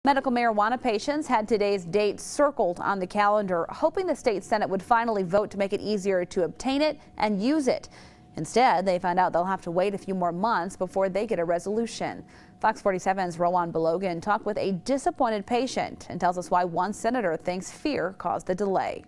Medical marijuana patients had today's date circled on the calendar, hoping the state Senate would finally vote to make it easier to obtain it and use it. Instead, they found out they'll have to wait a few more months before they get a resolution. Fox 47's Rowan Belogan talked with a disappointed patient and tells us why one senator thinks fear caused the delay.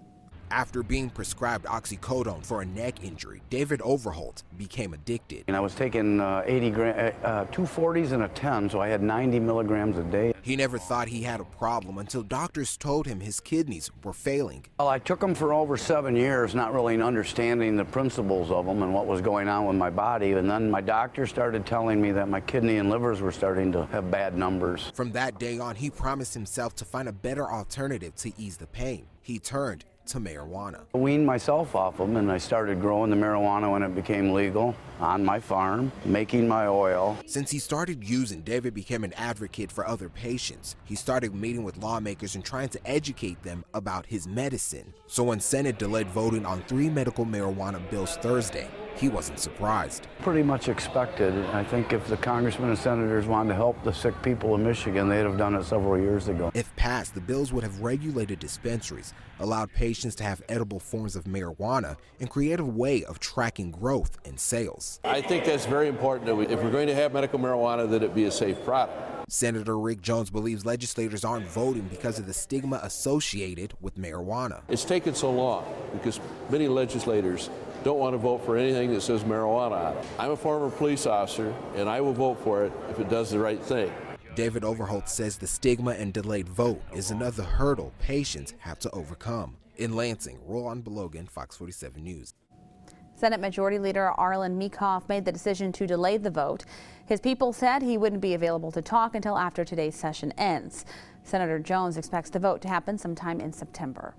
After being prescribed oxycodone for a neck injury, David Overholt became addicted. And I was taking 2 40s and a 10, so I had 90 milligrams a day. He never thought he had a problem until doctors told him his kidneys were failing. Well, I took them for over 7 years, not really understanding the principles of them and what was going on with my body. And then my doctor started telling me that my kidney and livers were starting to have bad numbers. From that day on, he promised himself to find a better alternative to ease the pain. He turned to marijuana. I weaned myself off them, and I started growing the marijuana when it became legal on my farm, making my oil. Since he started using, David became an advocate for other patients. He started meeting with lawmakers and trying to educate them about his medicine. So when Senate delayed voting on 3 medical marijuana bills Thursday, he wasn't surprised. Pretty much expected. I think if the congressmen and senators wanted to help the sick people in Michigan, they'd have done it several years ago. If passed, the bills would have regulated dispensaries, allowed patients to have edible forms of marijuana, and create a way of tracking growth and sales. I think that's very important that if we're going to have medical marijuana, that it be a safe product. Senator Rick Jones believes legislators aren't voting because of the stigma associated with marijuana. It's taken so long because many legislators don't want to vote for anything that says marijuana on it. I'm a former police officer, and I will vote for it if it does the right thing. David Overholt says the stigma and delayed vote is another hurdle patients have to overcome. In Lansing, Rowan Belogan, Fox 47 News. Senate Majority Leader Arlen Meekhoff made the decision to delay the vote. His people said he wouldn't be available to talk until after today's session ends. Senator Jones expects the vote to happen sometime in September.